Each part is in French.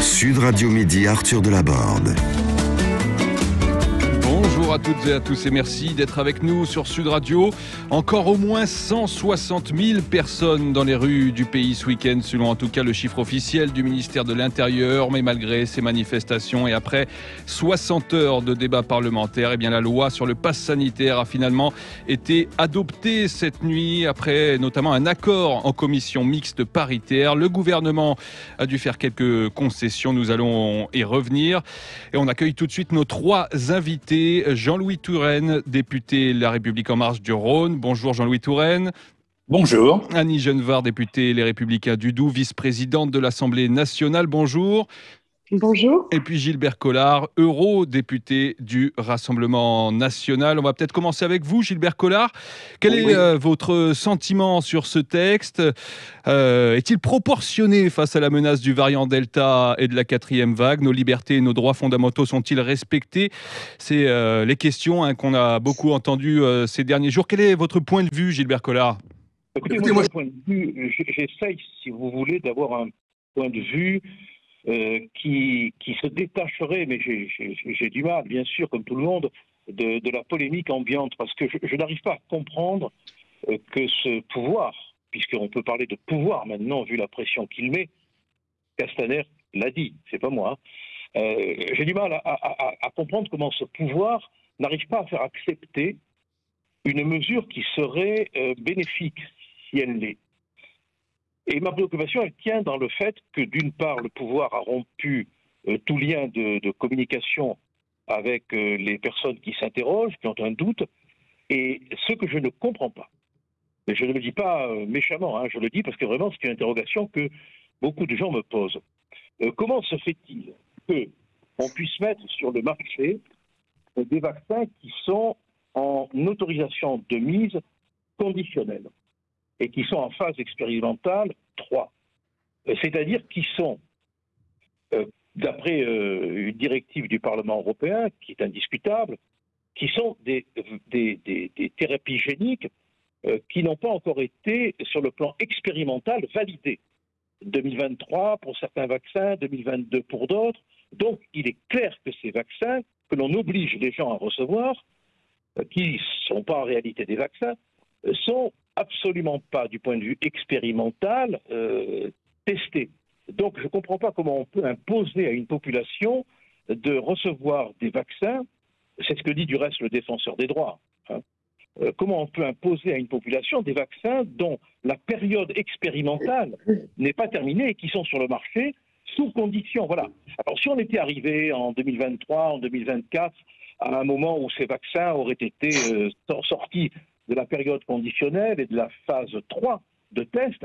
Sud Radio Midi, Arthur Delaborde. Bonjour à toutes et à tous et merci d'être avec nous sur Sud Radio. Encore au moins 160 000 personnes dans les rues du pays ce week-end, selon en tout cas le chiffre officiel du ministère de l'Intérieur. Mais malgré ces manifestations et après 60 heures de débat parlementaire, eh bien la loi sur le pass sanitaire a finalement été adoptée cette nuit après notamment un accord en commission mixte paritaire. Le gouvernement a dû faire quelques concessions, nous allons y revenir. Et on accueille tout de suite nos trois invités. Jean-Louis Touraine, député La République En Marche du Rhône. Bonjour Jean-Louis Touraine. Bonjour. Annie Genevard, députée Les Républicains du Doubs, vice-présidente de l'Assemblée nationale. Bonjour. Bonjour. Et puis Gilbert Collard, eurodéputé du Rassemblement national. On va peut-être commencer avec vous, Gilbert Collard. Quel est votre sentiment sur ce texte ? Est-il proportionné face à la menace du variant Delta et de la quatrième vague ? Nos libertés et nos droits fondamentaux sont-ils respectés ? C'est les questions qu'on a beaucoup entendues ces derniers jours. Quel est votre point de vue, Gilbert Collard ? Écoutez, moi, point de vue, j'essaye, si vous voulez, d'avoir un point de vue qui se détacherait, mais j'ai du mal, bien sûr, comme tout le monde, de la polémique ambiante, parce que je n'arrive pas à comprendre que ce pouvoir, puisqu'on peut parler de pouvoir maintenant, vu la pression qu'il met, Castaner l'a dit, c'est pas moi, j'ai du mal à comprendre comment ce pouvoir n'arrive pas à faire accepter une mesure qui serait bénéfique, si elle l'est. Et ma préoccupation, elle tient dans le fait que, d'une part, le pouvoir a rompu tout lien de communication avec les personnes qui s'interrogent, qui ont un doute, et ce que je ne comprends pas. Mais je ne le dis pas méchamment, je le dis parce que vraiment, c'est une interrogation que beaucoup de gens me posent. Comment se fait-il qu'on puisse mettre sur le marché des vaccins qui sont en autorisation de mise conditionnelle et qui sont en phase expérimentale 3. C'est-à-dire qui sont, d'après une directive du Parlement européen, qui est indiscutable, qui sont des thérapies géniques qui n'ont pas encore été, sur le plan expérimental, validées. 2023 pour certains vaccins, 2022 pour d'autres. Donc, il est clair que ces vaccins, que l'on oblige les gens à recevoir, qui ne sont pas en réalité des vaccins, sont absolument pas, du point de vue expérimental, testés. Donc, je ne comprends pas comment on peut imposer à une population de recevoir des vaccins, c'est ce que dit du reste le défenseur des droits, comment on peut imposer à une population des vaccins dont la période expérimentale n'est pas terminée et qui sont sur le marché sous condition. Voilà. Alors, si on était arrivé en 2023, en 2024, à un moment où ces vaccins auraient été sortis de la période conditionnelle et de la phase 3 de test,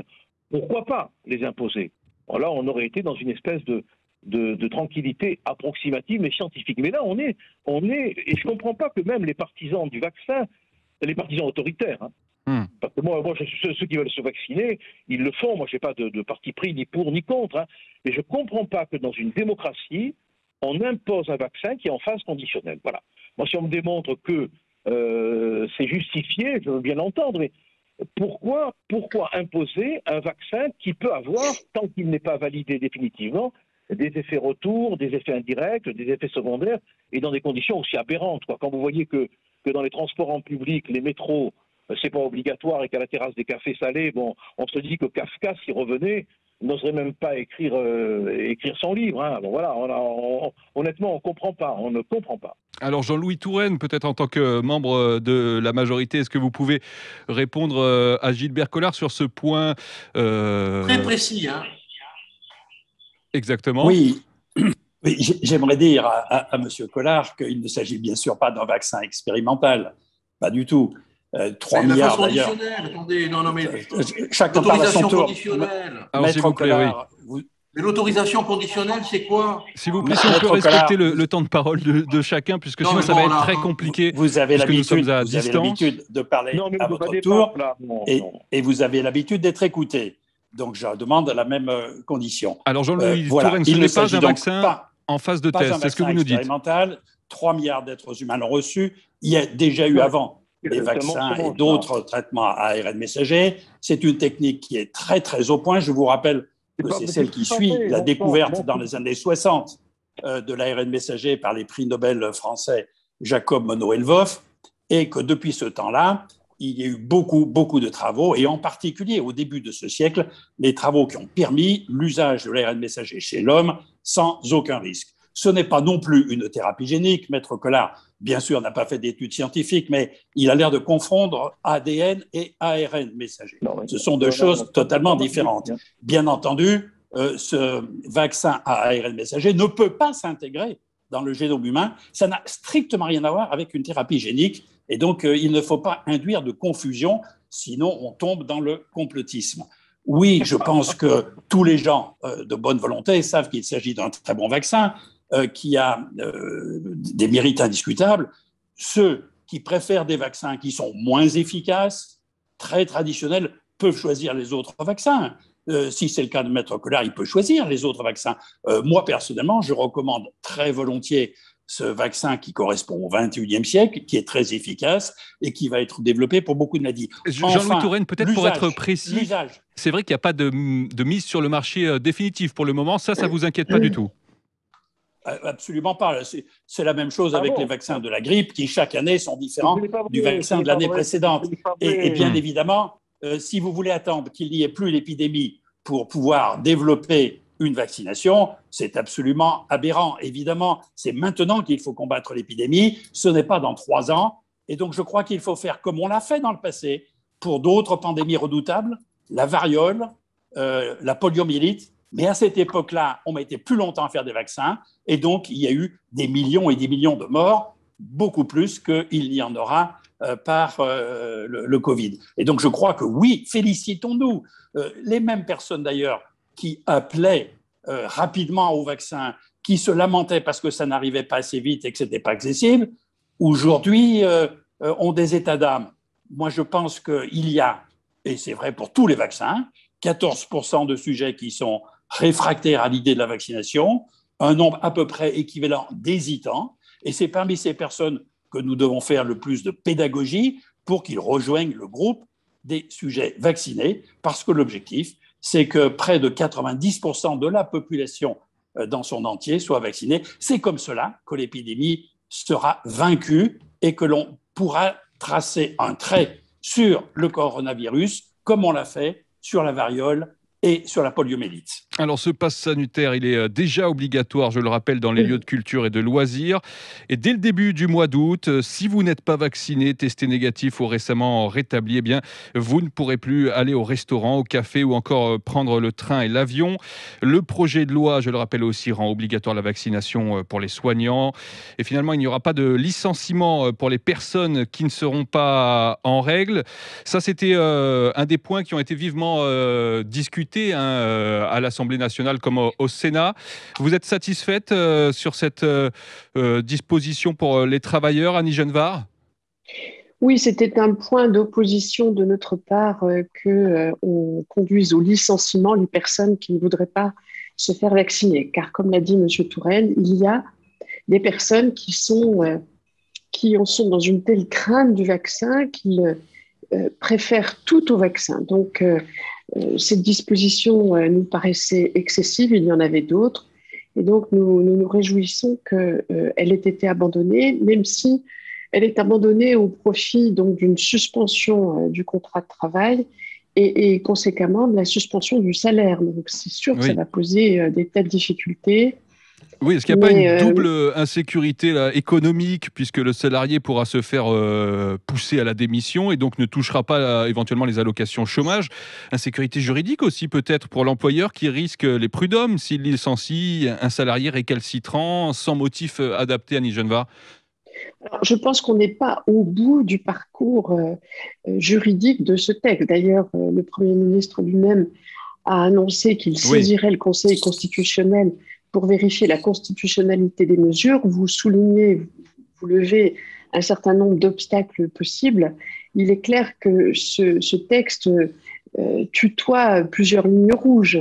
pourquoi pas les imposer ? Alors là, on aurait été dans une espèce de tranquillité approximative mais scientifique. Mais là, on est, et je ne comprends pas que même les partisans du vaccin, les partisans autoritaires, parce que moi ceux qui veulent se vacciner, ils le font, moi je n'ai pas de parti pris ni pour ni contre, mais je ne comprends pas que dans une démocratie, on impose un vaccin qui est en phase conditionnelle. Voilà. Moi, si on me démontre que c'est justifié, je veux bien l'entendre, mais pourquoi imposer un vaccin qui peut avoir, tant qu'il n'est pas validé définitivement, des effets retours, des effets indirects, des effets secondaires, et dans des conditions aussi aberrantes, quoi. Quand vous voyez que dans les transports en public, les métros, c'est pas obligatoire et qu'à la terrasse des cafés salés, bon, on se dit que Kafka, s'il revenait, n'oserait même pas écrire son livre. Donc voilà, honnêtement, on ne comprend pas. Alors Jean-Louis Touraine, peut-être en tant que membre de la majorité, est-ce que vous pouvez répondre à Gilbert Collard sur ce point Très précis, Exactement. Oui, j'aimerais dire à M. Collard qu'il ne s'agit bien sûr pas d'un vaccin expérimental, pas du tout. 3 milliards d'ailleurs. Attendez, non, mais chacun parle à son tour. Maître Collard, mais l'autorisation conditionnelle, c'est quoi ? S'il vous plaît, si on peut respecter le temps de parole de chacun, puisque sinon ça va être très compliqué. Vous avez l'habitude de parler à votre tour et vous avez l'habitude d'être écouté. Donc je demande la même condition. Alors Jean-Louis Touraine, ce n'est pas un vaccin en phase de test, c'est ce que vous nous dites. 3 milliards d'êtres humains l'ont reçu. Il y a déjà eu avant des vaccins et d'autres traitements à ARN messager. C'est une technique qui est très, très au point. Je vous rappelle c'est celle qui suit la découverte dans les années 60 de l'ARN messager par les prix Nobel français Jacob Monod et Lvov, et que depuis ce temps-là, il y a eu beaucoup de travaux, et en particulier au début de ce siècle, les travaux qui ont permis l'usage de l'ARN messager chez l'homme sans aucun risque. Ce n'est pas non plus une thérapie génique. Maître Collard, bien sûr, n'a pas fait d'études scientifiques, mais il a l'air de confondre ADN et ARN messager. Ce sont deux choses totalement différentes. Bien entendu, ce vaccin à ARN messager ne peut pas s'intégrer dans le génome humain. Ça n'a strictement rien à voir avec une thérapie génique. Et donc, il ne faut pas induire de confusion, sinon on tombe dans le complotisme. Oui, je pense que tous les gens de bonne volonté savent qu'il s'agit d'un très bon vaccin qui a des mérites indiscutables. Ceux qui préfèrent des vaccins qui sont moins efficaces, très traditionnels, peuvent choisir les autres vaccins. Si c'est le cas de Maître Collard, il peut choisir les autres vaccins. Moi, personnellement, je recommande très volontiers ce vaccin qui correspond au XXIe siècle, qui est très efficace et qui va être développé pour beaucoup de maladies. Jean-Louis Touraine, peut-être pour être précis, c'est vrai qu'il n'y a pas de mise sur le marché définitive pour le moment. Ça ne vous inquiète pas du tout? Absolument pas. C'est la même chose avec les vaccins de la grippe qui, chaque année, sont différents du vaccin de l'année précédente. Et bien évidemment, si vous voulez attendre qu'il n'y ait plus l'épidémie pour pouvoir développer une vaccination, c'est absolument aberrant. Évidemment, c'est maintenant qu'il faut combattre l'épidémie, ce n'est pas dans 3 ans. Et donc, je crois qu'il faut faire comme on l'a fait dans le passé pour d'autres pandémies redoutables, la variole, la poliomyélite. Mais à cette époque-là, on mettait plus longtemps à faire des vaccins. Et donc, il y a eu des millions et des millions de morts, beaucoup plus qu'il y en aura par le Covid. Et donc, je crois que oui, félicitons-nous. Les mêmes personnes, d'ailleurs, qui appelaient rapidement au vaccin, qui se lamentaient parce que ça n'arrivait pas assez vite et que ce n'était pas accessible, aujourd'hui ont des états d'âme. Moi, je pense qu'il y a, et c'est vrai pour tous les vaccins, 14% de sujets qui sont réfractaires à l'idée de la vaccination, un nombre à peu près équivalent d'hésitants, et c'est parmi ces personnes que nous devons faire le plus de pédagogie pour qu'ils rejoignent le groupe des sujets vaccinés, parce que l'objectif, c'est que près de 90% de la population dans son entier soit vaccinée. C'est comme cela que l'épidémie sera vaincue et que l'on pourra tracer un trait sur le coronavirus, comme on l'a fait sur la variole et sur la poliomyélite. Alors ce pass sanitaire, il est déjà obligatoire, je le rappelle, dans les lieux de culture et de loisirs. Et dès le début du mois d'août, si vous n'êtes pas vacciné, testé négatif ou récemment rétabli, eh bien, vous ne pourrez plus aller au restaurant, au café ou encore prendre le train et l'avion. Le projet de loi, je le rappelle aussi, rend obligatoire la vaccination pour les soignants. Et finalement, il n'y aura pas de licenciement pour les personnes qui ne seront pas en règle. Ça, c'était un des points qui ont été vivement discutés à l'Assemblée nationale comme au Sénat. Vous êtes satisfaite sur cette disposition pour les travailleurs, Annie Genevard ? Oui, c'était un point d'opposition de notre part qu'on conduise au licenciement les personnes qui ne voudraient pas se faire vacciner. Car comme l'a dit M. Touraine, il y a des personnes qui sont dans une telle crainte du vaccin qu'ils préfèrent tout au vaccin. Donc, cette disposition nous paraissait excessive, il y en avait d'autres. Et donc, nous nous réjouissons qu'elle ait été abandonnée, même si elle est abandonnée au profit donc, d'une suspension du contrat de travail et conséquemment de la suspension du salaire. Donc, c'est sûr que ça va poser des tas de difficultés. Oui, est-ce qu'il n'y a pas une double insécurité là, économique, puisque le salarié pourra se faire pousser à la démission et donc ne touchera pas éventuellement les allocations chômage. Insécurité juridique aussi peut-être pour l'employeur qui risque les prud'hommes s'il licencie un salarié récalcitrant sans motif adapté, Annie Genevard. Alors, je pense qu'on n'est pas au bout du parcours juridique de ce texte. D'ailleurs, le Premier ministre lui-même a annoncé qu'il saisirait le Conseil constitutionnel pour vérifier la constitutionnalité des mesures. Vous soulignez, vous levez un certain nombre d'obstacles possibles. Il est clair que ce texte tutoie plusieurs lignes rouges.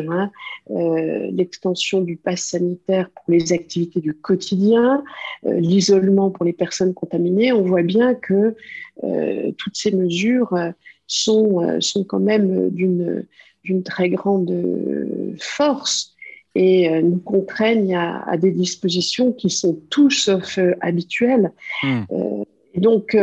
L'extension du pass sanitaire pour les activités du quotidien, l'isolement pour les personnes contaminées. On voit bien que toutes ces mesures sont quand même d'une d'une très grande force et nous contraignent à des dispositions qui sont tout sauf habituelles. Et donc,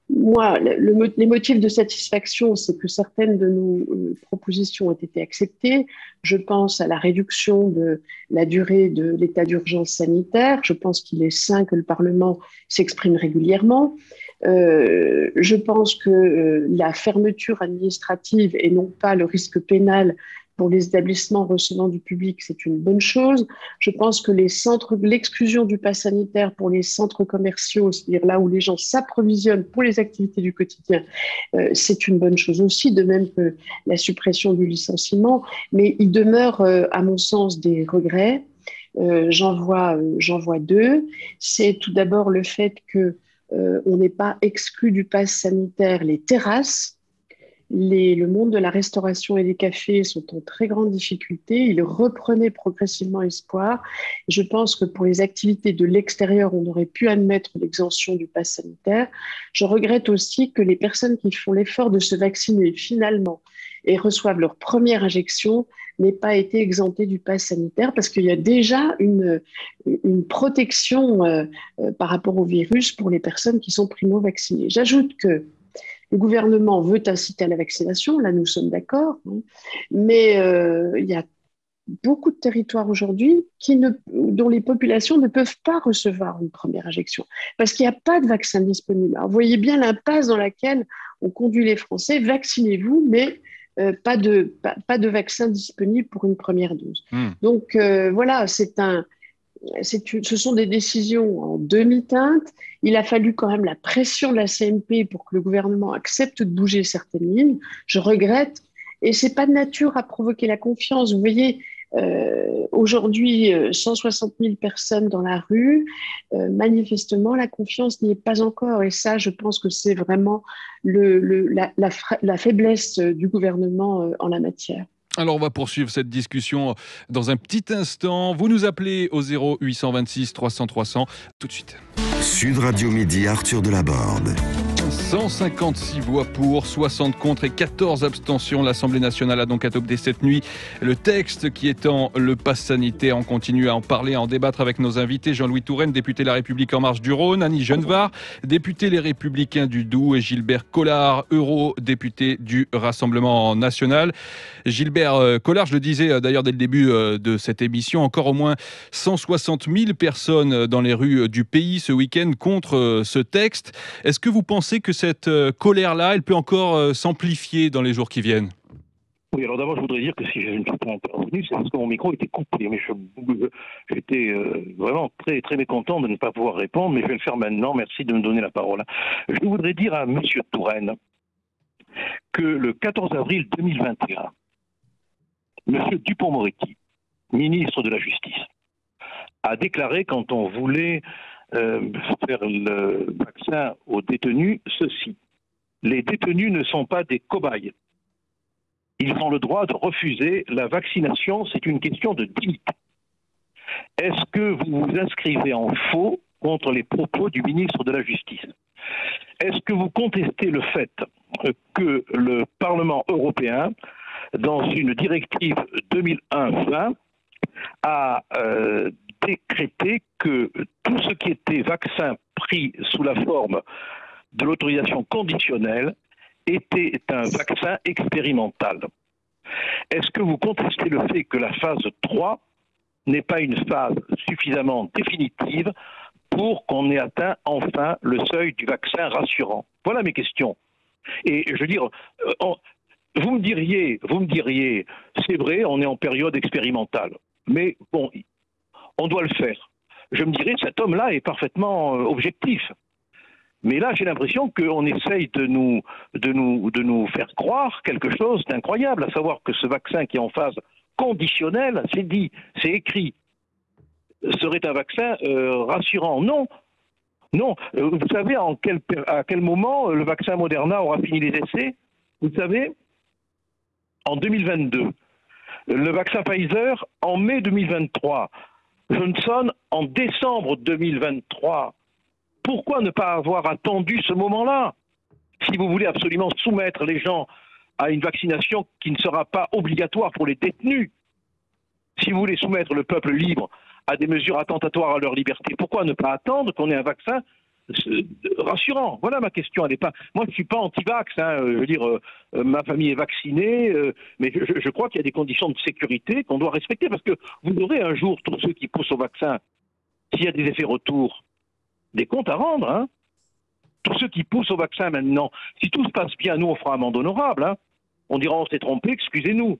moi, les motifs de satisfaction, c'est que certaines de nos propositions ont été acceptées. Je pense à la réduction de la durée de l'état d'urgence sanitaire. Je pense qu'il est sain que le Parlement s'exprime régulièrement. Je pense que la fermeture administrative et non pas le risque pénal pour les établissements recevant du public, c'est une bonne chose. Je pense que l'exclusion du pass sanitaire pour les centres commerciaux, c'est-à-dire là où les gens s'approvisionnent pour les activités du quotidien, c'est une bonne chose aussi, de même que la suppression du licenciement. Mais il demeure, à mon sens, des regrets. J'en vois deux. C'est tout d'abord le fait que on n'est pas exclu du pass sanitaire les terrasses. Le monde de la restauration et des cafés sont en très grande difficulté. Ils reprenaient progressivement espoir. Je pense que pour les activités de l'extérieur, on aurait pu admettre l'exemption du pass sanitaire. Je regrette aussi que les personnes qui font l'effort de se vacciner finalement et reçoivent leur première injection n'aient pas été exemptées du pass sanitaire parce qu'il y a déjà une protection par rapport au virus pour les personnes qui sont primo-vaccinées. J'ajoute que le gouvernement veut inciter à la vaccination, là nous sommes d'accord, hein, mais il y a beaucoup de territoires aujourd'hui dont les populations ne peuvent pas recevoir une première injection parce qu'il n'y a pas de vaccin disponible. Alors, vous voyez bien l'impasse dans laquelle on conduit les Français, vaccinez-vous, mais pas de vaccin disponible pour une première dose. Donc voilà, ce sont des décisions en demi-teinte. Il a fallu quand même la pression de la CMP pour que le gouvernement accepte de bouger certaines lignes. Je regrette. Et ce n'est pas de nature à provoquer la confiance. Vous voyez, aujourd'hui, 160 000 personnes dans la rue. Manifestement, la confiance n'y est pas encore. Et ça, je pense que c'est vraiment la faiblesse du gouvernement en la matière. Alors on va poursuivre cette discussion dans un petit instant. Vous nous appelez au 0826 300 300 tout de suite. Sud Radio Midi, Arthur Delaborde. 156 voix pour, 60 contre et 14 abstentions. L'Assemblée nationale a donc adopté cette nuit le texte qui étend le pass sanitaire. On continue à en parler, à en débattre avec nos invités. Jean-Louis Touraine, député La République En Marche du Rhône. Annie Genevard, député Les Républicains du Doubs. Et Gilbert Collard, eurodéputé du Rassemblement national. Gilbert Collard, je le disais d'ailleurs dès le début de cette émission, encore au moins 160 000 personnes dans les rues du pays ce week-end contre ce texte. Est-ce que vous pensez que cette colère-là, elle peut encore s'amplifier dans les jours qui viennent ? Oui, alors d'abord, je voudrais dire que si je ne suis pas intervenu, c'est parce que mon micro était coupé. Mais j'étais vraiment très, très mécontent de ne pas pouvoir répondre, mais je vais le faire maintenant. Merci de me donner la parole. Je voudrais dire à M. Touraine que le 14 avril 2021, M. Dupond-Moretti, ministre de la Justice, a déclaré, quand on voulait faire le vaccin aux détenus, ceci: les détenus ne sont pas des cobayes. Ils ont le droit de refuser la vaccination, c'est une question de dignité. Est-ce que vous vous inscrivez en faux contre les propos du ministre de la Justice? Est-ce que vous contestez le fait que le Parlement européen, dans une directive 2001-20, a décrété que tout ce qui était vaccin pris sous la forme de l'autorisation conditionnelle était un vaccin expérimental? Est-ce que vous contestez le fait que la phase 3 n'est pas une phase suffisamment définitive pour qu'on ait atteint enfin le seuil du vaccin rassurant? Voilà mes questions. Et je veux dire, vous me diriez, c'est vrai, on est en période expérimentale, mais bon, on doit le faire. Je me dirais, cet homme-là est parfaitement objectif. Mais là, j'ai l'impression qu'on essaye de nous faire croire quelque chose d'incroyable, à savoir que ce vaccin qui est en phase conditionnelle, c'est dit, c'est écrit, serait un vaccin rassurant. Non. Vous savez à quel moment le vaccin Moderna aura fini les essais? Vous savez, en 2022. Le vaccin Pfizer en mai 2023. Johnson en décembre 2023. Pourquoi ne pas avoir attendu ce moment-là? Si vous voulez absolument soumettre les gens à une vaccination qui ne sera pas obligatoire pour les détenus. Si vous voulez soumettre le peuple libre à des mesures attentatoires à leur liberté, pourquoi ne pas attendre qu'on ait un vaccin rassurant? Voilà ma question. Elle est pas. Moi, je suis pas anti-vax. Je veux dire, ma famille est vaccinée, mais je crois qu'il y a des conditions de sécurité qu'on doit respecter, parce que vous aurez un jour, tous ceux qui poussent au vaccin, s'il y a des effets retours, des comptes à rendre. Hein. Tous ceux qui poussent au vaccin maintenant, si tout se passe bien, nous on fera amende honorable. Hein. On dira on s'est trompé, excusez-nous.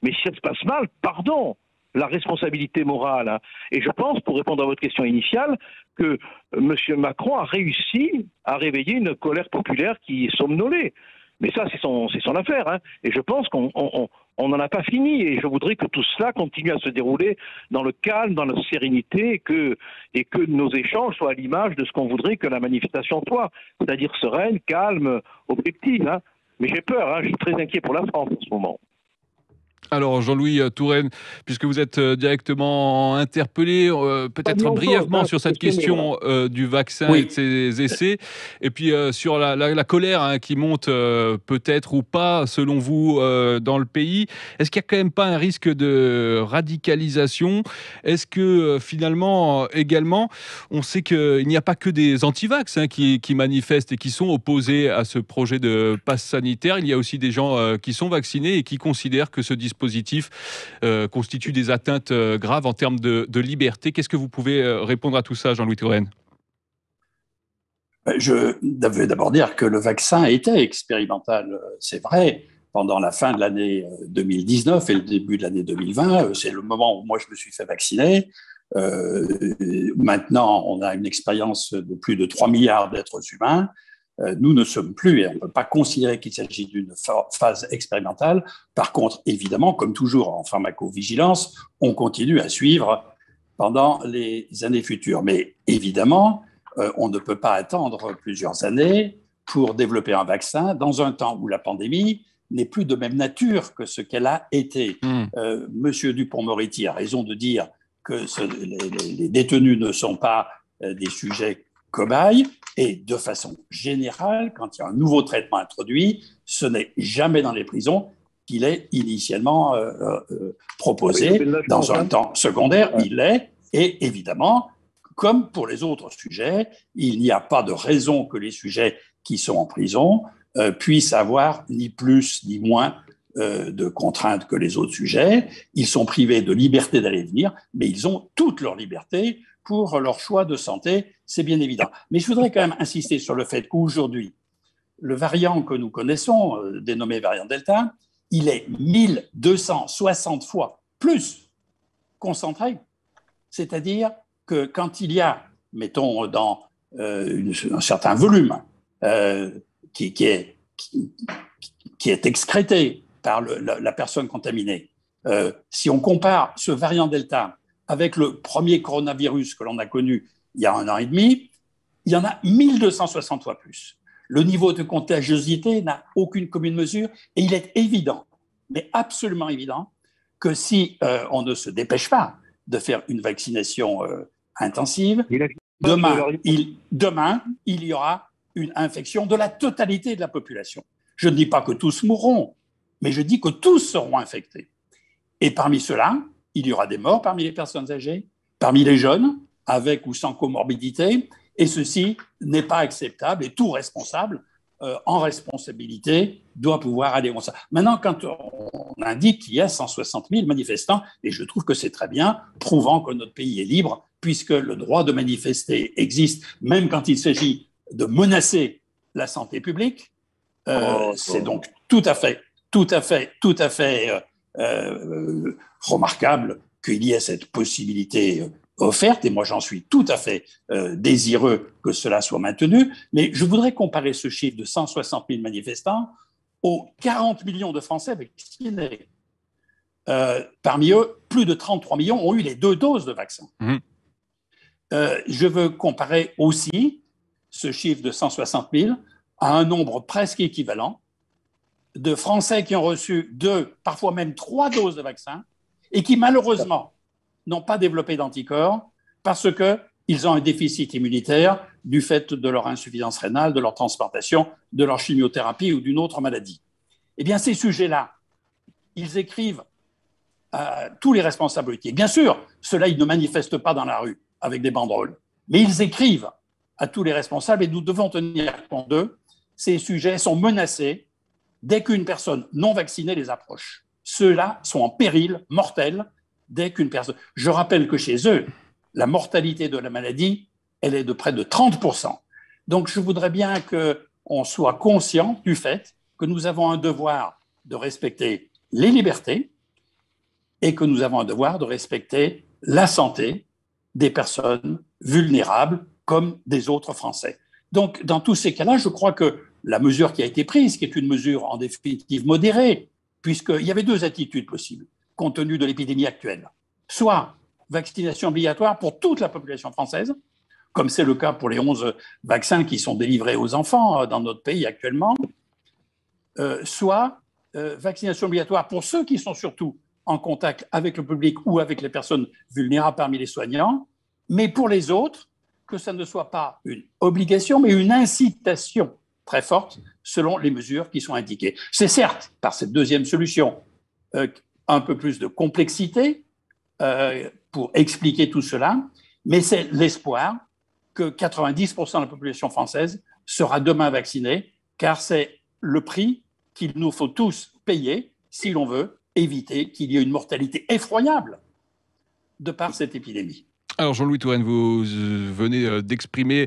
Mais si ça se passe mal, pardon. La responsabilité morale. Hein. Et je pense, pour répondre à votre question initiale, que M. Macron a réussi à réveiller une colère populaire qui est somnolée. Mais ça, c'est son affaire. Hein. Et je pense qu'on n'en a pas fini. Et je voudrais que tout cela continue à se dérouler dans le calme, dans la sérénité, et que nos échanges soient à l'image de ce qu'on voudrait que la manifestation soit. C'est-à-dire sereine, calme, objective. Hein. Mais j'ai peur. Hein. Je suis très inquiet pour la France en ce moment. Alors Jean-Louis Touraine, puisque vous êtes directement interpellé, peut-être brièvement sur cette question du vaccin et de ses essais, et puis sur la colère qui monte peut-être ou pas, selon vous, dans le pays. Est-ce qu'il n'y a quand même pas un risque de radicalisation? Est-ce que finalement, également, on sait qu'il n'y a pas que des anti-vax qui manifestent et qui sont opposés à ce projet de passe sanitaire. Il y a aussi des gens qui sont vaccinés et qui considèrent que ce dispositif constitue des atteintes graves en termes de liberté. Qu'est-ce que vous pouvez répondre à tout ça, Jean-Louis Touraine? Je devais d'abord dire que le vaccin était expérimental, c'est vrai, pendant la fin de l'année 2019 et le début de l'année 2020. C'est le moment où moi je me suis fait vacciner. Maintenant, on a une expérience de plus de 3 milliards d'êtres humains. Nous ne sommes plus, et on ne peut pas considérer qu'il s'agit d'une phase expérimentale. Par contre, évidemment, comme toujours en pharmacovigilance, on continue à suivre pendant les années futures. Mais évidemment, on ne peut pas attendre plusieurs années pour développer un vaccin dans un temps où la pandémie n'est plus de même nature que ce qu'elle a été. Monsieur Dupond-Moretti a raison de dire que les détenus ne sont pas des sujets cobayes, et de façon générale, quand il y a un nouveau traitement introduit, ce n'est jamais dans les prisons qu'il est initialement proposé. Dans un temps secondaire, il l'est, et évidemment, comme pour les autres sujets, il n'y a pas de raison que les sujets qui sont en prison puissent avoir ni plus ni moins de contraintes que les autres sujets. Ils sont privés de liberté d'aller et venir, mais ils ont toute leur liberté pour leur choix de santé, c'est bien évident. Mais je voudrais quand même insister sur le fait qu'aujourd'hui, le variant que nous connaissons, dénommé variant Delta, il est 1260 fois plus concentré. C'est-à-dire que quand il y a, mettons, dans un certain volume qui est excrété par la personne contaminée, si on compare ce variant Delta avec le premier coronavirus que l'on a connu il y a 1 an et demi, il y en a 1260 fois plus. Le niveau de contagiosité n'a aucune commune mesure et il est évident, mais absolument évident, que si on ne se dépêche pas de faire une vaccination intensive, demain, il y aura une infection de la totalité de la population. Je ne dis pas que tous mourront, mais je dis que tous seront infectés. Et parmi ceux-là, il y aura des morts parmi les personnes âgées, parmi les jeunes, avec ou sans comorbidité, et ceci n'est pas acceptable, et tout responsable, en responsabilité, doit pouvoir aller au ça. Maintenant, quand on indique qu'il y a 160 000 manifestants, et je trouve que c'est très bien, prouvant que notre pays est libre, puisque le droit de manifester existe, même quand il s'agit de menacer la santé publique, c'est donc tout à fait remarquable qu'il y ait cette possibilité offerte, et moi j'en suis tout à fait désireux que cela soit maintenu, mais je voudrais comparer ce chiffre de 160 000 manifestants aux 40 millions de Français vaccinés. Parmi eux, plus de 33 millions ont eu les 2 doses de vaccin. Je veux comparer aussi ce chiffre de 160 000 à un nombre presque équivalent de Français qui ont reçu 2, parfois même 3 doses de vaccin et qui malheureusement n'ont pas développé d'anticorps parce qu'ils ont un déficit immunitaire du fait de leur insuffisance rénale, de leur transplantation, de leur chimiothérapie ou d'une autre maladie. Eh bien, ces sujets-là, ils écrivent à tous les responsables politiques. Bien sûr, ceux-là, ils ne manifestent pas dans la rue avec des banderoles, mais ils écrivent à tous les responsables et nous devons tenir compte d'eux. Ces sujets sont menacés dès qu'une personne non vaccinée les approche. Ceux-là sont en péril mortel dès qu'une personne... Je rappelle que chez eux, la mortalité de la maladie, elle est de près de 30%. Donc, je voudrais bien qu'on soit conscient du fait que nous avons un devoir de respecter les libertés et que nous avons un devoir de respecter la santé des personnes vulnérables comme des autres Français. Donc, dans tous ces cas-là, je crois que la mesure qui a été prise, qui est une mesure en définitive modérée, puisqu'il y avait deux attitudes possibles, compte tenu de l'épidémie actuelle. Soit vaccination obligatoire pour toute la population française, comme c'est le cas pour les 11 vaccins qui sont délivrés aux enfants dans notre pays actuellement, soit vaccination obligatoire pour ceux qui sont surtout en contact avec le public ou avec les personnes vulnérables parmi les soignants, mais pour les autres, que ça ne soit pas une obligation, mais une incitation très forte selon les mesures qui sont indiquées. C'est certes, par cette deuxième solution, un peu plus de complexité pour expliquer tout cela, mais c'est l'espoir que 90% de la population française sera demain vaccinée, car c'est le prix qu'il nous faut tous payer si l'on veut éviter qu'il y ait une mortalité effroyable de par cette épidémie. Alors Jean-Louis Touraine, vous venez d'exprimer,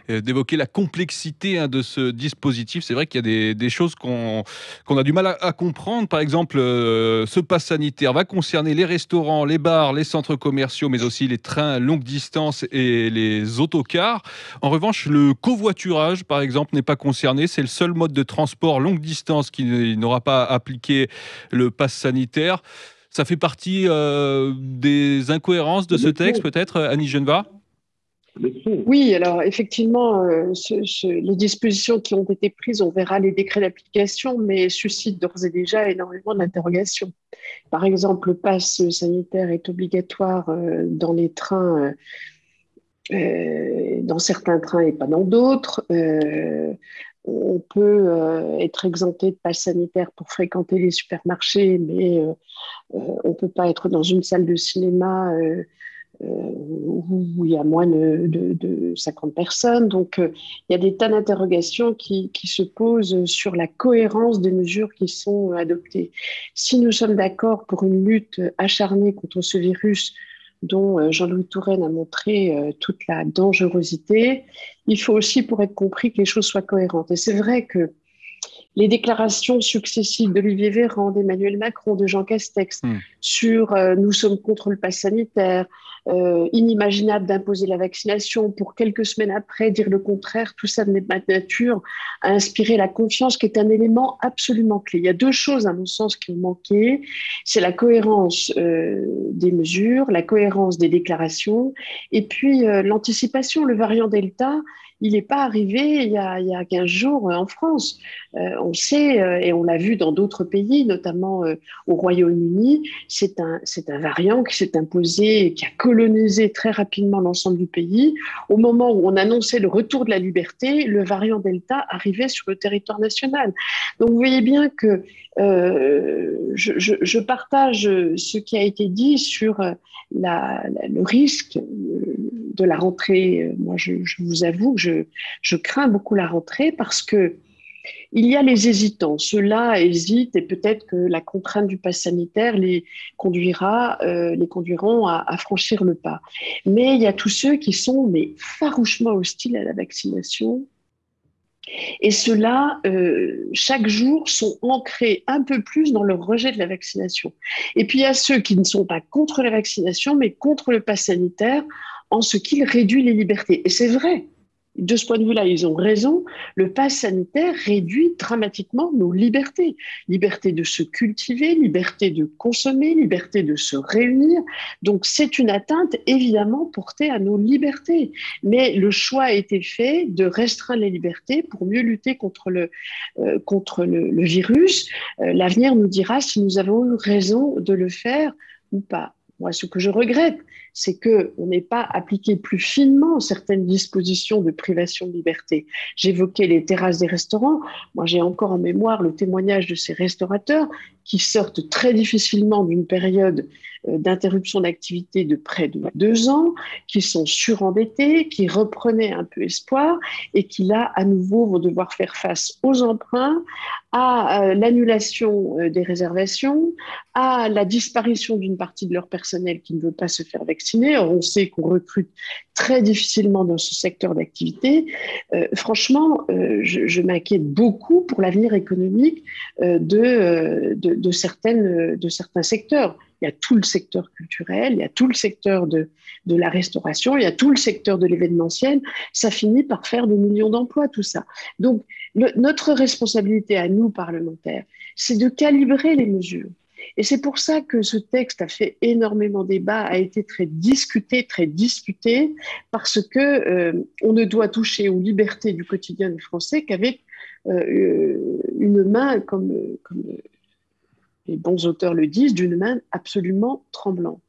d'évoquer la complexité de ce dispositif. C'est vrai qu'il y a des choses qu'on a du mal à comprendre. Par exemple, ce pass sanitaire va concerner les restaurants, les bars, les centres commerciaux, mais aussi les trains longue distance et les autocars. En revanche, le covoiturage, par exemple, n'est pas concerné. C'est le seul mode de transport longue distance qui n'aura pas appliqué le pass sanitaire. Ça fait partie des incohérences de ce texte, peut-être, Annie Genevard ? Oui, alors effectivement, les dispositions qui ont été prises, on verra les décrets d'application, mais suscitent d'ores et déjà énormément d'interrogations. Par exemple, le pass sanitaire est obligatoire dans les trains, dans certains trains et pas dans d'autres. On peut être exempté de pass sanitaire pour fréquenter les supermarchés, mais on ne peut pas être dans une salle de cinéma où il y a moins de 50 personnes. Donc, il y a des tas d'interrogations qui se posent sur la cohérence des mesures qui sont adoptées. Si nous sommes d'accord pour une lutte acharnée contre ce virus dont Jean-Louis Touraine a montré toute la dangerosité, il faut aussi, pour être compris, que les choses soient cohérentes. Et c'est vrai que les déclarations successives d'Olivier Véran, d'Emmanuel Macron, de Jean Castex sur nous sommes contre le pass sanitaire, inimaginable d'imposer la vaccination pour quelques semaines après dire le contraire, tout ça n'est pas de nature à inspirer la confiance qui est un élément absolument clé. Il y a deux choses à mon sens qui ont manqué, c'est la cohérence des mesures, la cohérence des déclarations et puis l'anticipation. Le variant Delta, il n'est pas arrivé il y a 15 jours en France. On sait, et on l'a vu dans d'autres pays, notamment au Royaume-Uni, c'est un variant qui s'est imposé, qui a colonisé très rapidement l'ensemble du pays. Au moment où on annonçait le retour de la liberté, le variant Delta arrivait sur le territoire national. Donc vous voyez bien que je partage ce qui a été dit sur le risque de la rentrée. Moi, je vous avoue que je crains beaucoup la rentrée parce que il y a les hésitants. Ceux-là hésitent et peut-être que la contrainte du pass sanitaire les conduiront à franchir le pas. Mais il y a tous ceux qui sont farouchement hostiles à la vaccination. Et ceux-là, chaque jour, sont ancrés un peu plus dans le rejet de la vaccination. Et puis, il y a ceux qui ne sont pas contre la vaccination, mais contre le pass sanitaire, en ce qu'il réduit les libertés. Et c'est vrai. De ce point de vue-là, ils ont raison. Le pass sanitaire réduit dramatiquement nos libertés. Liberté de se cultiver, liberté de consommer, liberté de se réunir. Donc, c'est une atteinte évidemment portée à nos libertés. Mais le choix a été fait de restreindre les libertés pour mieux lutter contre le virus. L'avenir nous dira si nous avons eu raison de le faire ou pas. Moi, ce que je regrette, c'est qu'on n'ait pas appliqué plus finement certaines dispositions de privation de liberté. J'évoquais les terrasses des restaurants. Moi, j'ai encore en mémoire le témoignage de ces restaurateurs qui sortent très difficilement d'une période d'interruption d'activité de près de 2 ans, qui sont surendettés, qui reprenaient un peu espoir et qui, là, à nouveau, vont devoir faire face aux emprunts, à l'annulation des réservations, à la disparition d'une partie de leur personnel qui ne veut pas se faire vacciner. Or, on sait qu'on recrute très difficilement dans ce secteur d'activité. Franchement, je m'inquiète beaucoup pour l'avenir économique de certains secteurs. Il y a tout le secteur culturel, il y a tout le secteur de la restauration, il y a tout le secteur de l'événementiel. Ça finit par faire des millions d'emplois, tout ça. Donc, notre responsabilité à nous, parlementaires, c'est de calibrer les mesures. Et c'est pour ça que ce texte a fait énormément débat, a été très discuté, parce que on ne doit toucher aux libertés du quotidien des Français qu'avec une main, comme les bons auteurs le disent, d'une main absolument tremblante.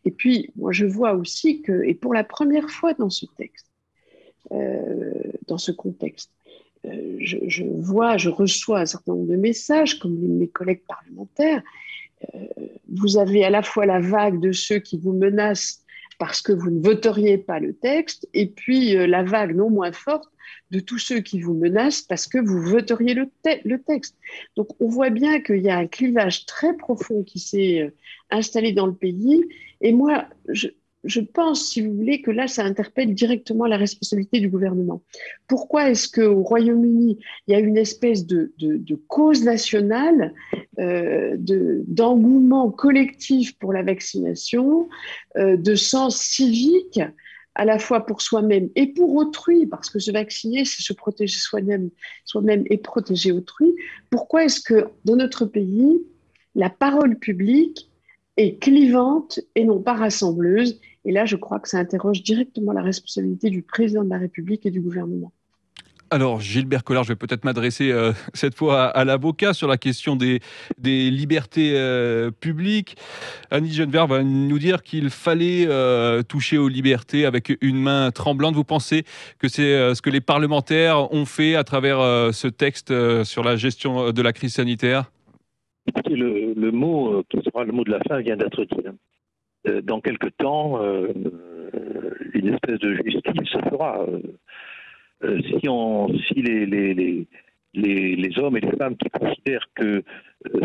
Et puis, moi, je vois aussi que, et pour la première fois dans ce texte, dans ce contexte, je reçois un certain nombre de messages, comme mes collègues parlementaires. Vous avez à la fois la vague de ceux qui vous menacent parce que vous ne voteriez pas le texte, et puis la vague non moins forte de tous ceux qui vous menacent parce que vous voteriez le texte. Donc on voit bien qu'il y a un clivage très profond qui s'est installé dans le pays, et moi je pense, si vous voulez, que là ça interpelle directement la responsabilité du gouvernement. Pourquoi est-ce qu'au Royaume-Uni il y a une espèce de cause nationale, d'engouement collectif pour la vaccination, de sens civique, à la fois pour soi-même et pour autrui, parce que se vacciner, c'est se protéger soi-même et protéger autrui. Pourquoi est-ce que dans notre pays, la parole publique est clivante et non pas rassembleuse? Et là, je crois que ça interroge directement la responsabilité du président de la République et du gouvernement. Alors, Gilbert Collard, je vais peut-être m'adresser cette fois à l'avocat sur la question des libertés publiques. Annie Genevert va nous dire qu'il fallait toucher aux libertés avec une main tremblante. Vous pensez que c'est ce que les parlementaires ont fait à travers ce texte sur la gestion de la crise sanitaire? Écoutez, le mot qui sera le mot de la fin vient d'être dit. Dans quelque temps, une espèce de justice se fera. Si les hommes et les femmes qui considèrent que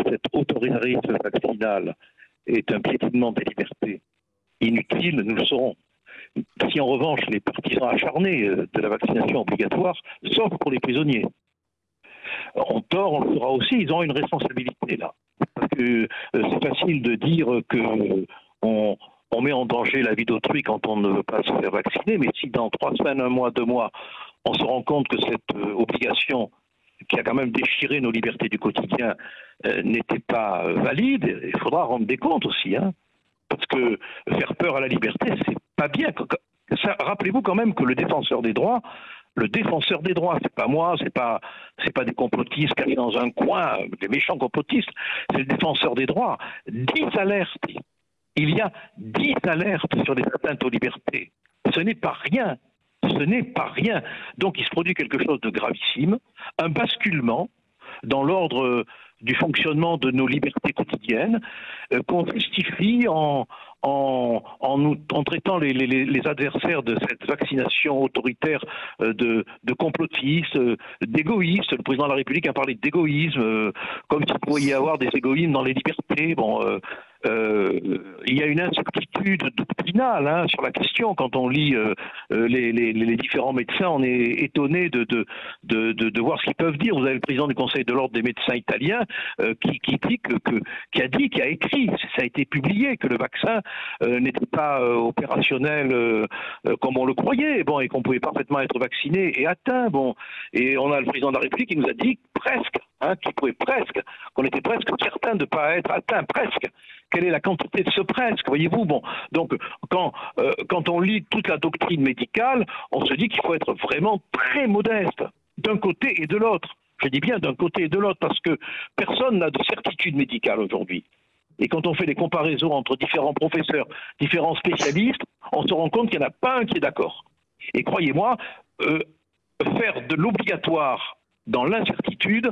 cet autoritarisme vaccinal est un piétinement des libertés inutile, nous le saurons. Si en revanche les partisans acharnés de la vaccination obligatoire, sauf pour les prisonniers, ont tort, on le fera aussi, ils ont une responsabilité là. Parce que c'est facile de dire qu'on met en danger la vie d'autrui quand on ne veut pas se faire vacciner, mais si dans 3 semaines, 1 mois, 2 mois, on se rend compte que cette obligation qui a quand même déchiré nos libertés du quotidien n'était pas valide, il faudra rendre des comptes aussi. Parce que faire peur à la liberté, c'est pas bien. Rappelez-vous quand même que le défenseur des droits, c'est pas moi, c'est pas des complotistes cachés dans un coin, des méchants complotistes, c'est le défenseur des droits. 10 alertes. Il y a 10 alertes sur les atteintes aux libertés. Ce n'est pas rien. Donc il se produit quelque chose de gravissime, un basculement dans l'ordre du fonctionnement de nos libertés quotidiennes qu'on justifie en traitant les adversaires de cette vaccination autoritaire de complotistes, d'égoïstes. Le président de la République a parlé d'égoïsme, comme s'il pouvait y avoir des égoïsmes dans les libertés. Il y a une incertitude doctrinale sur la question. Quand on lit les différents médecins, on est étonné de voir ce qu'ils peuvent dire. Vous avez le président du Conseil de l'ordre des médecins italiens qui a écrit, ça a été publié, que le vaccin n'était pas opérationnel comme on le croyait, et qu'on pouvait parfaitement être vacciné et atteint. Et on a le président de la République qui nous a dit qu'on était presque certain de ne pas être atteint, presque. Quelle est la quantité de ce presque, voyez-vous? Donc, quand on lit toute la doctrine médicale, on se dit qu'il faut être vraiment très modeste, d'un côté et de l'autre. Je dis bien d'un côté et de l'autre, parce que personne n'a de certitude médicale aujourd'hui. Et quand on fait des comparaisons entre différents professeurs, différents spécialistes, on se rend compte qu'il n'y en a pas un qui est d'accord. Et croyez-moi, faire de l'obligatoire dans l'incertitude,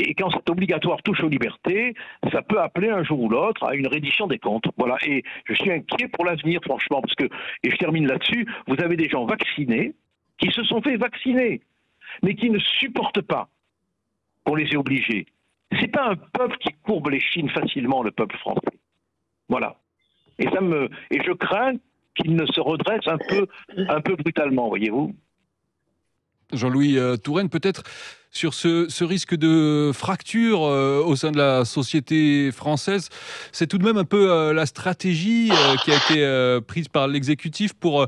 et quand cet obligatoire touche aux libertés, ça peut appeler un jour ou l'autre à une reddition des comptes. Voilà. Et je suis inquiet pour l'avenir, franchement, parce que, et je termine là-dessus, vous avez des gens vaccinés qui se sont fait vacciner, mais qui ne supportent pas qu'on les ait obligés. C'est pas un peuple qui courbe les chines facilement, le peuple français. Voilà. Et je crains qu'il ne se redresse un peu brutalement, voyez-vous. Jean-Louis Touraine, peut-être sur ce risque de fracture au sein de la société française, c'est tout de même un peu la stratégie qui a été prise par l'exécutif pour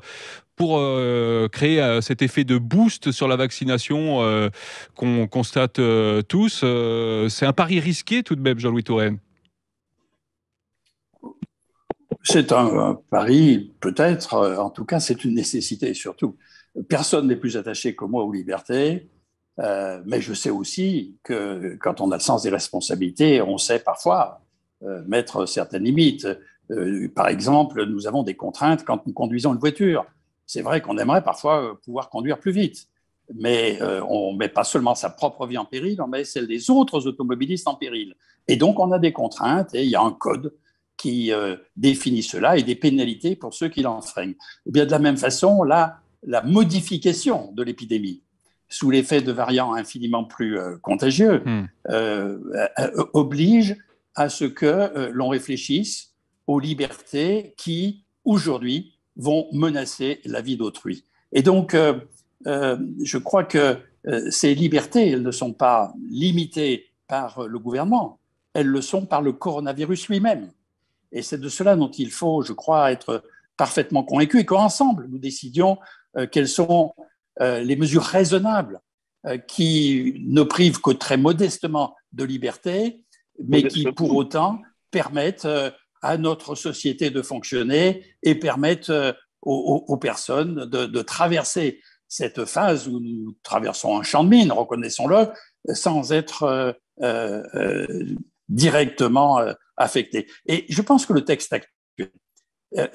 créer cet effet de boost sur la vaccination qu'on constate tous. C'est un pari risqué tout de même, Jean-Louis Touraine. C'est un pari, peut-être, en tout cas, c'est une nécessité surtout. Personne n'est plus attaché que moi aux libertés, mais je sais aussi que quand on a le sens des responsabilités, on sait parfois mettre certaines limites. Par exemple, nous avons des contraintes quand nous conduisons une voiture. C'est vrai qu'on aimerait parfois pouvoir conduire plus vite, mais on ne met pas seulement sa propre vie en péril, on met celle des autres automobilistes en péril. Et donc, on a des contraintes et il y a un code qui définit cela et des pénalités pour ceux qui l'enfreignent. Et bien, de la même façon, là, la modification de l'épidémie sous l'effet de variants infiniment plus contagieux oblige à ce que l'on réfléchisse aux libertés qui, aujourd'hui, vont menacer la vie d'autrui. Et donc, je crois que ces libertés, elles ne sont pas limitées par le gouvernement, elles le sont par le coronavirus lui-même. Et c'est de cela dont il faut, je crois, être parfaitement convaincu et qu'ensemble, nous décidions quelles sont les mesures raisonnables qui ne privent que très modestement de liberté, mais qui, pour autant, permettent à notre société de fonctionner et permettent aux personnes de traverser cette phase où nous traversons un champ de mine, reconnaissons-le, sans être directement affectés. Et je pense que le texte actuel,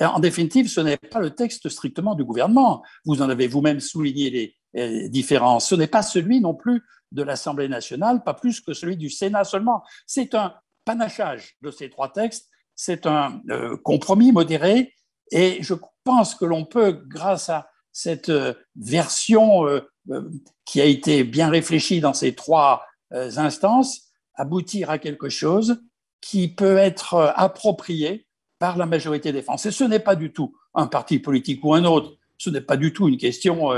en définitive, ce n'est pas le texte strictement du gouvernement. Vous en avez vous-même souligné les différences. Ce n'est pas celui non plus de l'Assemblée nationale, pas plus que celui du Sénat seulement. C'est un panachage de ces trois textes, c'est un compromis modéré, et je pense que l'on peut, grâce à cette version qui a été bien réfléchie dans ces trois instances, aboutir à quelque chose qui peut être approprié par la majorité des Français. Ce n'est pas du tout un parti politique ou un autre, ce n'est pas du tout une question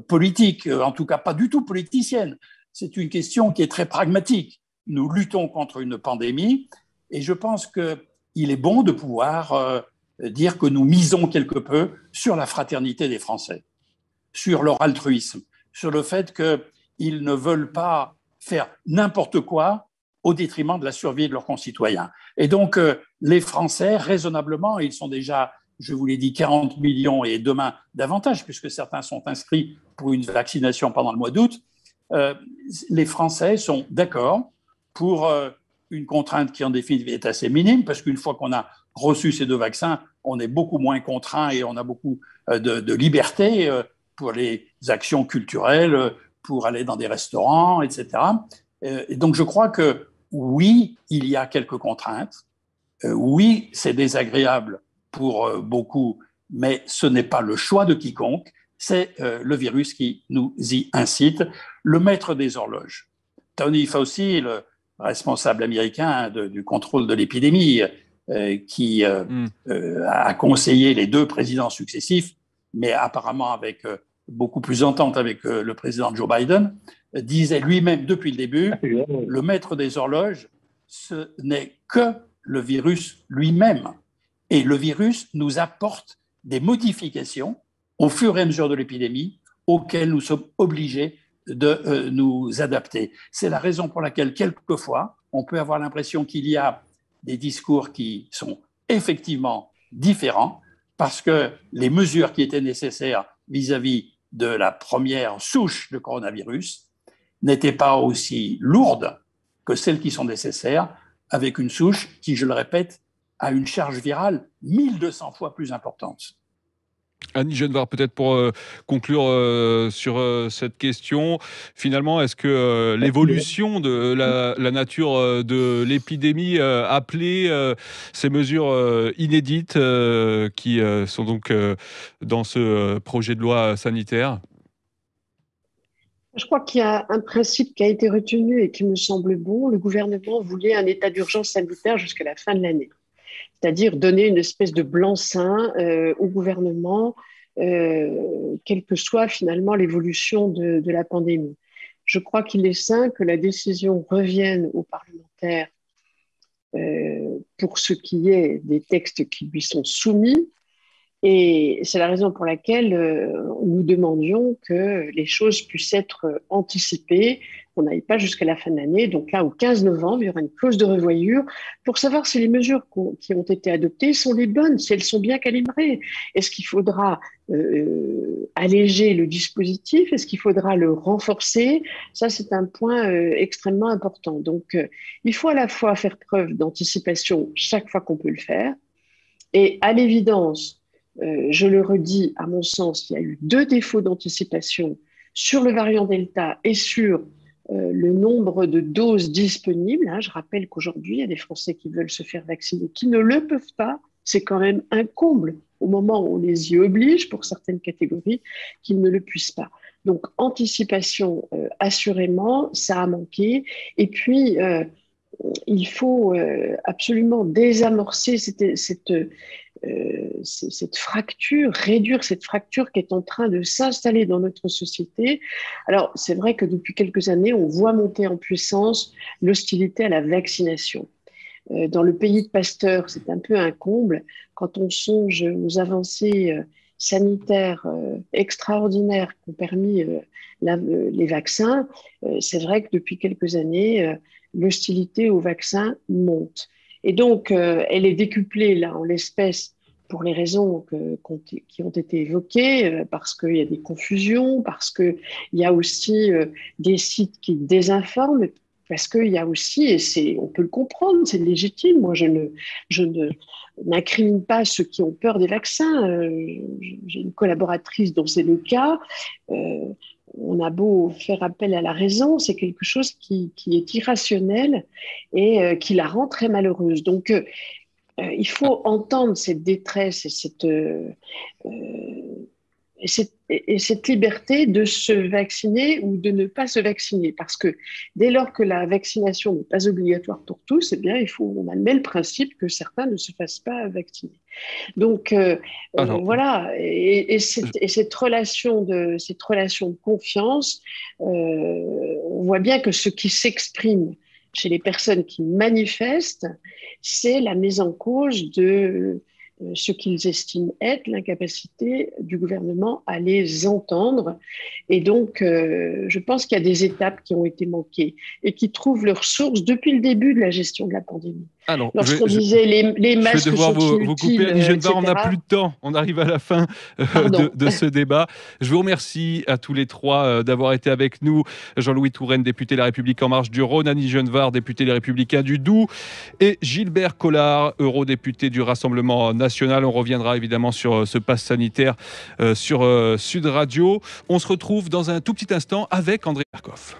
politique, en tout cas pas du tout politicienne. C'est une question qui est très pragmatique. Nous luttons contre une pandémie et je pense qu'il est bon de pouvoir dire que nous misons quelque peu sur la fraternité des Français, sur leur altruisme, sur le fait qu'ils ne veulent pas faire n'importe quoi au détriment de la survie de leurs concitoyens. Et donc, les Français, raisonnablement, ils sont déjà, je vous l'ai dit, 40 millions et demain davantage, puisque certains sont inscrits pour une vaccination pendant le mois d'août, les Français sont d'accord pour une contrainte qui, en définitive, est assez minime, parce qu'une fois qu'on a reçu ces deux vaccins, on est beaucoup moins contraint et on a beaucoup de liberté pour les actions culturelles, pour aller dans des restaurants, etc. Et donc, je crois que oui, il y a quelques contraintes. Oui, c'est désagréable pour beaucoup, mais ce n'est pas le choix de quiconque. C'est le virus qui nous y incite. Le maître des horloges, Tony Fauci, le responsable américain du contrôle de l'épidémie, qui a conseillé les deux présidents successifs, mais apparemment avec beaucoup plus d'entente avec le président Joe Biden, disait lui-même depuis le début, le maître des horloges, ce n'est que le virus lui-même. Et le virus nous apporte des modifications au fur et à mesure de l'épidémie auxquelles nous sommes obligés de nous adapter. C'est la raison pour laquelle, quelquefois, on peut avoir l'impression qu'il y a des discours qui sont effectivement différents parce que les mesures qui étaient nécessaires vis-à-vis de la première souche de coronavirus n'étaient pas aussi lourdes que celles qui sont nécessaires avec une souche qui, je le répète, a une charge virale 1200 fois plus importante. Annie Genevard, peut-être pour conclure sur cette question, finalement, est-ce que l'évolution de la nature de l'épidémie appelait ces mesures inédites qui sont donc dans ce projet de loi sanitaire ? Je crois qu'il y a un principe qui a été retenu et qui me semble bon. Le gouvernement voulait un état d'urgence sanitaire jusqu'à la fin de l'année. C'est-à-dire donner une espèce de blanc-seing au gouvernement, quelle que soit finalement l'évolution de la pandémie. Je crois qu'il est sain que la décision revienne aux parlementaires pour ce qui est des textes qui lui sont soumis. Et c'est la raison pour laquelle nous demandions que les choses puissent être anticipées, qu'on n'aille pas jusqu'à la fin de l'année. Donc là, au 15 novembre, il y aura une clause de revoyure pour savoir si les mesures qui ont été adoptées sont les bonnes, si elles sont bien calibrées. Est-ce qu'il faudra alléger le dispositif? Est-ce qu'il faudra le renforcer? Ça, c'est un point extrêmement important. Donc, il faut à la fois faire preuve d'anticipation chaque fois qu'on peut le faire. Et à l'évidence, je le redis, à mon sens, il y a eu 2 défauts d'anticipation sur le variant Delta et sur le nombre de doses disponibles. Je rappelle qu'aujourd'hui, il y a des Français qui veulent se faire vacciner, qui ne le peuvent pas. C'est quand même un comble au moment où on les y oblige, pour certaines catégories, qu'ils ne le puissent pas. Donc, anticipation, assurément, ça a manqué. Et puis, il faut absolument désamorcer cette fracture, réduire cette fracture qui est en train de s'installer dans notre société. Alors, c'est vrai que depuis quelques années, on voit monter en puissance l'hostilité à la vaccination. Dans le pays de Pasteur, c'est un peu un comble. Quand on songe aux avancées sanitaires extraordinaires qu'ont permis les vaccins, c'est vrai que depuis quelques années, l'hostilité aux vaccins monte. Et donc, elle est décuplée, là, en l'espèce, pour les raisons qui ont été évoquées, parce qu'il y a des confusions, parce qu'il y a aussi des sites qui désinforment, parce qu'il y a aussi, et on peut le comprendre, c'est légitime, moi je n'incrimine pas ceux qui ont peur des vaccins, j'ai une collaboratrice dont c'est le cas, on a beau faire appel à la raison, c'est quelque chose qui est irrationnel et qui la rend très malheureuse. Donc, il faut entendre cette détresse et cette liberté de se vacciner ou de ne pas se vacciner. Parce que dès lors que la vaccination n'est pas obligatoire pour tous, eh bien, on admet le principe que certains ne se fassent pas vacciner. Donc, voilà. Et cette relation de confiance, on voit bien que ce qui s'exprime chez les personnes qui manifestent, c'est la mise en cause de ce qu'ils estiment être l'incapacité du gouvernement à les entendre. Et donc, je pense qu'il y a des étapes qui ont été manquées et qui trouvent leur source depuis le début de la gestion de la pandémie. Alors, lorsqu'on disait les masques, je vais devoir vous couper, Annie Genevard, on n'a plus de temps. On arrive à la fin de ce débat. Je vous remercie à tous les trois d'avoir été avec nous. Jean-Louis Touraine, député La République En Marche du Rhône, Annie Genevard, député Les Républicains du Doubs, et Gilbert Collard, eurodéputé du Rassemblement National. On reviendra évidemment sur ce pass sanitaire sur Sud Radio. On se retrouve dans un tout petit instant avec André Marcof.